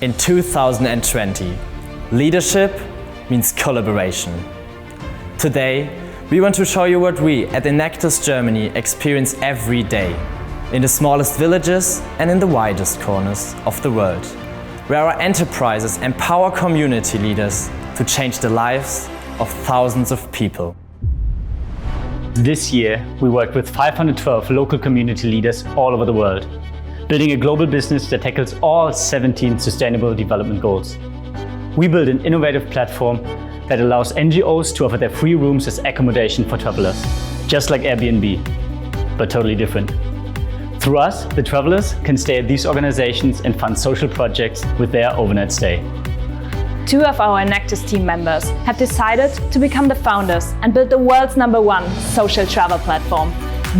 In 2020, leadership means collaboration. Today, we want to show you what we at Enactus Germany experience every day, in the smallest villages and in the widest corners of the world, where our enterprises empower community leaders to change the lives of thousands of people. This year, we worked with 512 local community leaders all over the world, building a global business that tackles all 17 Sustainable Development Goals. We built an innovative platform that allows NGOs to offer their free rooms as accommodation for travelers, just like Airbnb, but totally different. Through us, the travelers can stay at these organizations and fund social projects with their overnight stay. 2 of our Enactus team members have decided to become the founders and build the world's #1 social travel platform.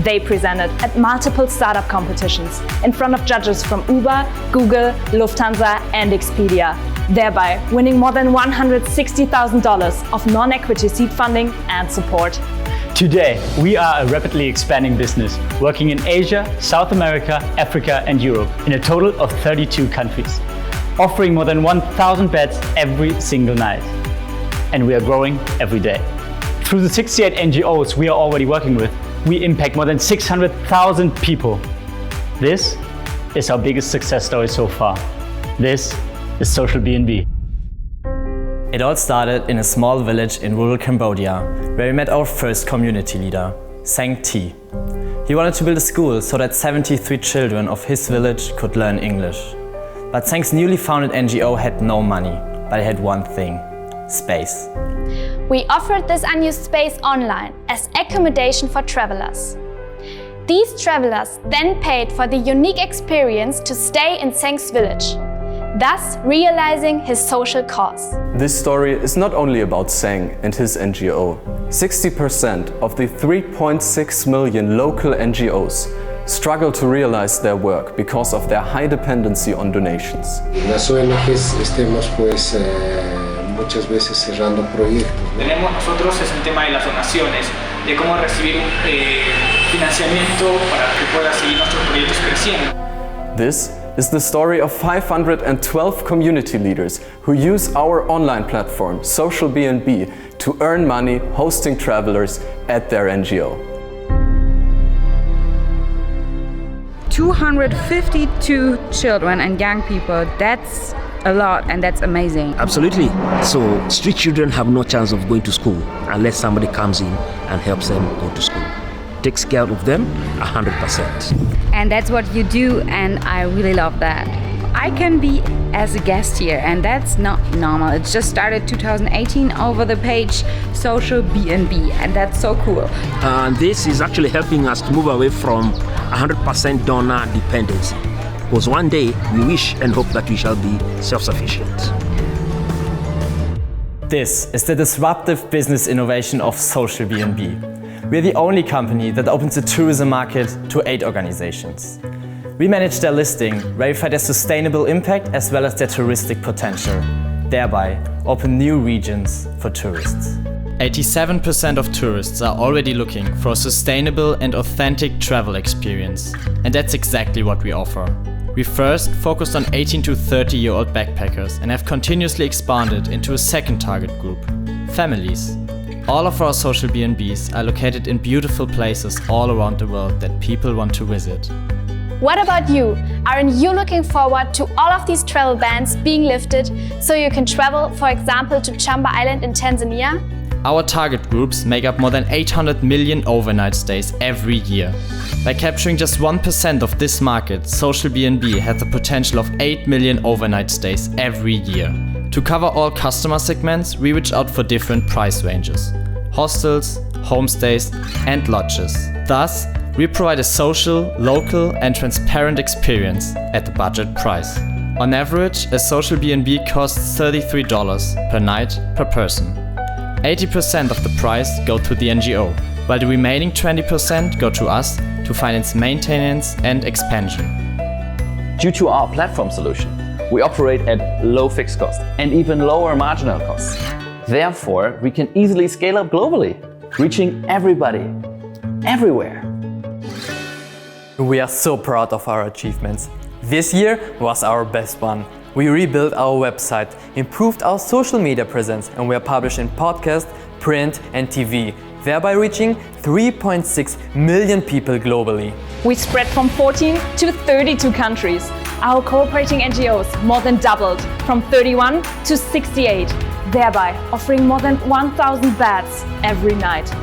They presented at multiple startup competitions in front of judges from Uber, Google, Lufthansa and Expedia, thereby winning more than $160,000 of non-equity seed funding and support. Today, we are a rapidly expanding business, working in Asia, South America, Africa and Europe in a total of 32 countries, offering more than 1,000 beds every single night. And we are growing every day. Through the 68 NGOs we are already working with, we impact more than 600,000 people. This is our biggest success story so far. This is SOCIALBNB. It all started in a small village in rural Cambodia, where we met our first community leader, Sang Thi. He wanted to build a school so that 73 children of his village could learn English. But Sang's newly founded NGO had no money, but it had one thing: space. We offered this unused space online as accommodation for travelers. These travelers then paid for the unique experience to stay in Sang's village, thus realizing his social cause. This story is not only about Sang and his NGO. 60% of the 3.6 million local NGOs struggle to realize their work because of their high dependency on donations. Las ONGs estemos muchas veces cerrando proyectos. Tenemos nosotros es el tema de las donaciones, de cómo recibir financiamiento para que pueda seguir nuestros proyectos creciendo. This is the story of 512 community leaders who use our online platform, SOCIALBNB, to earn money hosting travelers at their NGO. 252 children and young people, that's a lot and that's amazing. Absolutely. So street children have no chance of going to school unless somebody comes in and helps them go to school. Takes care of them 100%. And that's what you do, and I really love that. I can be as a guest here, and that's not normal. It just started 2018 over the page SOCIALBNB, and that's so cool. This is actually helping us to move away from 100% donor dependency. Because one day we wish and hope that we shall be self-sufficient. This is the disruptive business innovation of SOCIALBNB. We're the only company that opens the tourism market to 8 organizations. We manage their listing, verify their sustainable impact as well as their touristic potential, thereby open new regions for tourists. 87% of tourists are already looking for a sustainable and authentic travel experience, and that's exactly what we offer. We first focused on 18 to 30-year-old backpackers and have continuously expanded into a second target group: families. All of our SOCIALBNBs are located in beautiful places all around the world that people want to visit. What about you? Aren't you looking forward to all of these travel bans being lifted so you can travel, for example, to Chamba Island in Tanzania? Our target groups make up more than 800 million overnight stays every year. By capturing just 1% of this market, SOCIALBNB has the potential of 8 million overnight stays every year. To cover all customer segments, we reach out for different price ranges: hostels, homestays and lodges. Thus, we provide a social, local and transparent experience at the budget price. On average, a SOCIALBNB costs $33 per night per person. 80% of the price go to the NGO, while the remaining 20% go to us to finance maintenance and expansion. Due to our platform solution, we operate at low fixed cost and even lower marginal costs. Therefore, we can easily scale up globally, reaching everybody, everywhere. We are so proud of our achievements. This year was our best one. We rebuilt our website, improved our social media presence, and we are published in podcast, print and TV, thereby reaching 3.6 million people globally. We spread from 14 to 32 countries. Our cooperating NGOs more than doubled from 31 to 68, thereby offering more than 1,000 beds every night.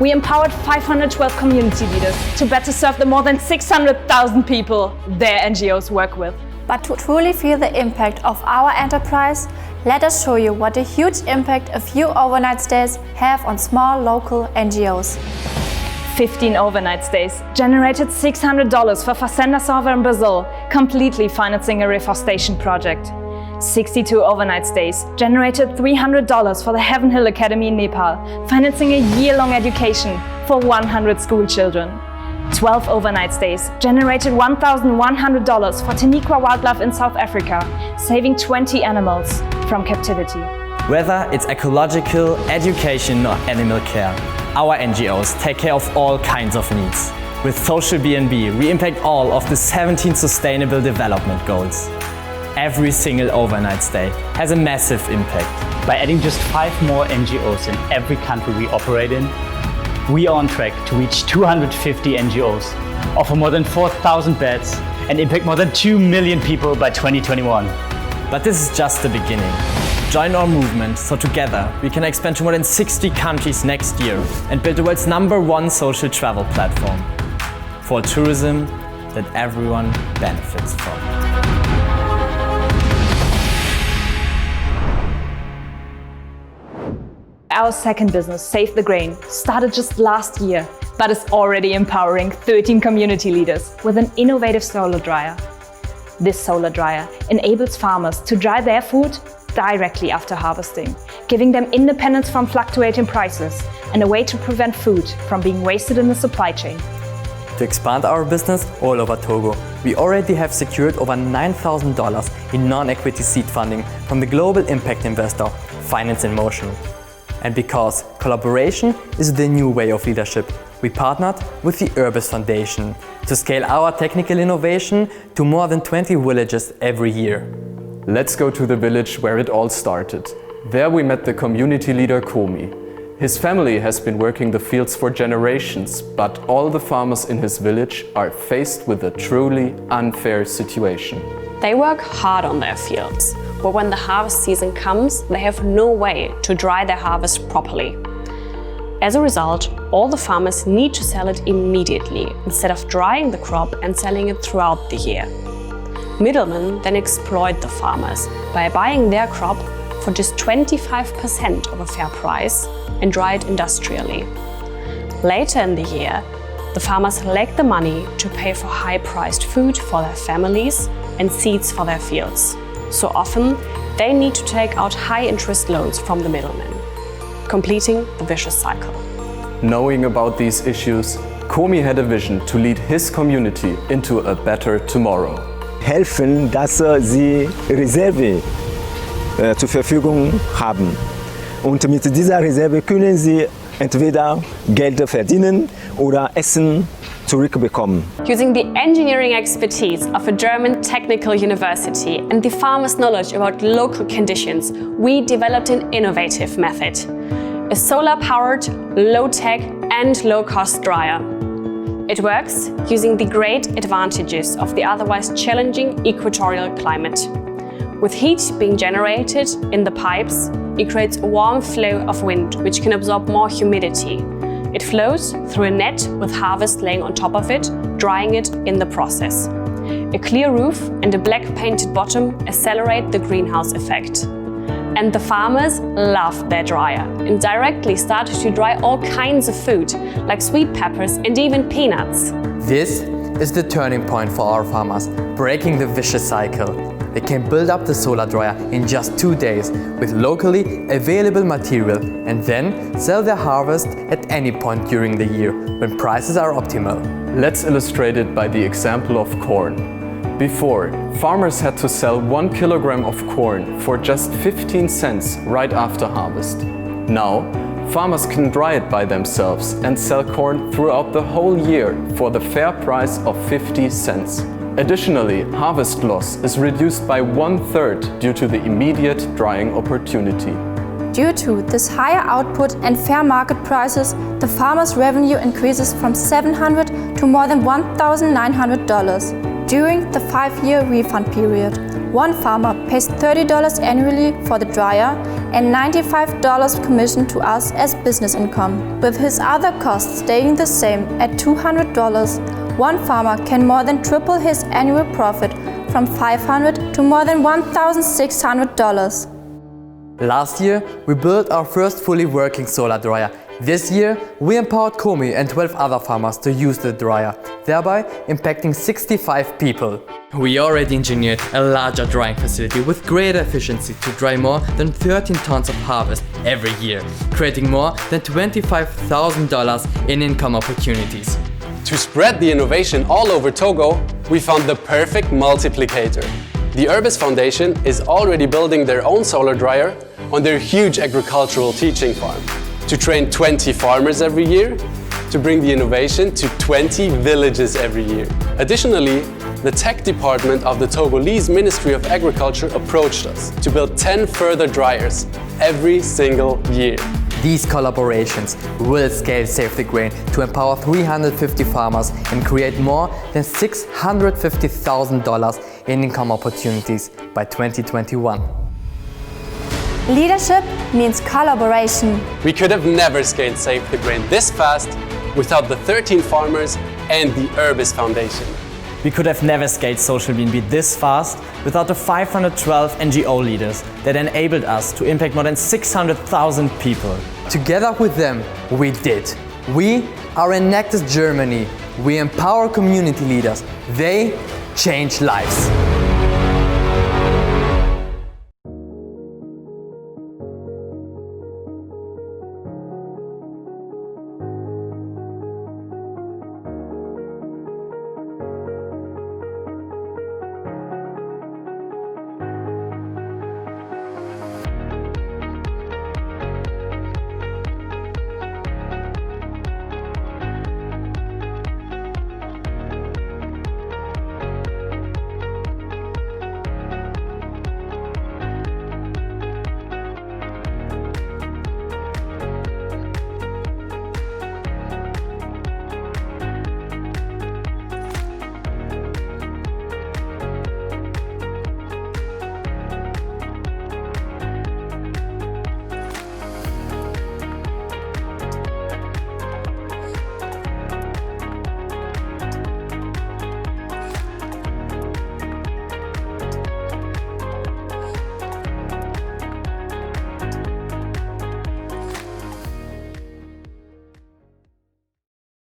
We empowered 512 community leaders to better serve the more than 600,000 people their NGOs work with. But to truly feel the impact of our enterprise, let us show you what a huge impact a few overnight stays have on small local NGOs. 15 overnight stays generated $600 for Fazenda Salva in Brazil, completely financing a reforestation project. 62 overnight stays generated $300 for the Heaven Hill Academy in Nepal, financing a year-long education for 100 school children. 12 overnight stays generated $1,100 for Taniqua Wildlife in South Africa, saving 20 animals from captivity. Whether it's ecological, education or animal care, our NGOs take care of all kinds of needs. With SOCIALBNB, we impact all of the 17 Sustainable Development Goals. Every single overnight stay has a massive impact. By adding just 5 more NGOs in every country we operate in, we are on track to reach 250 NGOs, offer more than 4,000 beds, and impact more than 2 million people by 2021. But this is just the beginning. Join our movement so together we can expand to more than 60 countries next year and build the world's #1 social travel platform for tourism that everyone benefits from. Our second business, Save the Grain, started just last year, but is already empowering 13 community leaders with an innovative solar dryer. This solar dryer enables farmers to dry their food directly after harvesting, giving them independence from fluctuating prices and a way to prevent food from being wasted in the supply chain. To expand our business all over Togo, we already have secured over $9,000 in non-equity seed funding from the global impact investor Finance in Motion. And because collaboration is the new way of leadership, we partnered with the Urbis Foundation to scale our technical innovation to more than 20 villages every year. Let's go to the village where it all started. There we met the community leader Komi. His family has been working the fields for generations, but all the farmers in his village are faced with a truly unfair situation. They work hard on their fields, but when the harvest season comes, they have no way to dry their harvest properly. As a result, all the farmers need to sell it immediately instead of drying the crop and selling it throughout the year. Middlemen then exploit the farmers by buying their crop for just 25% of a fair price and dry it industrially. Later in the year, the farmers lack the money to pay for high-priced food for their families and seeds for their fields. So often, they need to take out high-interest loans from the middlemen, completing the vicious cycle. Knowing about these issues, Komi had a vision to lead his community into a better tomorrow. Helfen, dass sie Reserve zur Verfügung haben. Und mit dieser Reserve können sie entweder Geld verdienen oder Essen zurückbekommen. Using the engineering expertise of a German technical university and the farmers' knowledge about local conditions, we developed an innovative method. A solar-powered, low-tech and low-cost dryer. It works using the great advantages of the otherwise challenging equatorial climate. With heat being generated in the pipes, it creates a warm flow of wind which can absorb more humidity. It flows through a net with harvest laying on top of it, drying it in the process. A clear roof and a black painted bottom accelerate the greenhouse effect. And the farmers love their dryer and directly started to dry all kinds of food, like sweet peppers and even peanuts. This is the turning point for our farmers, breaking the vicious cycle. They can build up the solar dryer in just 2 days with locally available material and then sell their harvest at any point during the year when prices are optimal. Let's illustrate it by the example of corn. Before, farmers had to sell 1 kilogram of corn for just 15 cents right after harvest. Now, farmers can dry it by themselves and sell corn throughout the whole year for the fair price of 50 cents. Additionally, harvest loss is reduced by 1/3 due to the immediate drying opportunity. Due to this higher output and fair market prices, the farmer's revenue increases from $700 to more than $1,900 during the 5-year refund period. One farmer pays $30 annually for the dryer and $95 commission to us as business income. With his other costs staying the same at $200, one farmer can more than triple his annual profit from $500 to more than $1,600. Last year, we built our first fully working solar dryer. This year, we empowered Komi and 12 other farmers to use the dryer, thereby impacting 65 people. We already engineered a larger drying facility with greater efficiency to dry more than 13 tons of harvest every year, creating more than $25,000 in income opportunities. To spread the innovation all over Togo, we found the perfect multiplicator. The EWC Foundation is already building their own solar dryer on their huge agricultural teaching farm, to train 20 farmers every year, to bring the innovation to 20 villages every year. Additionally, the tech department of the Togolese Ministry of Agriculture approached us to build 10 further dryers every single year. These collaborations will scale Save the Grain to empower 350 farmers and create more than $650,000 in income opportunities by 2021. Leadership means collaboration. We could have never scaled Save the Grain this fast without the 13 farmers and the EWC Foundation. We could have never scaled SOCIALBNB this fast without the 512 NGO leaders that enabled us to impact more than 600,000 people. Together with them, we did. We are Enactus Germany. We empower community leaders. They change lives.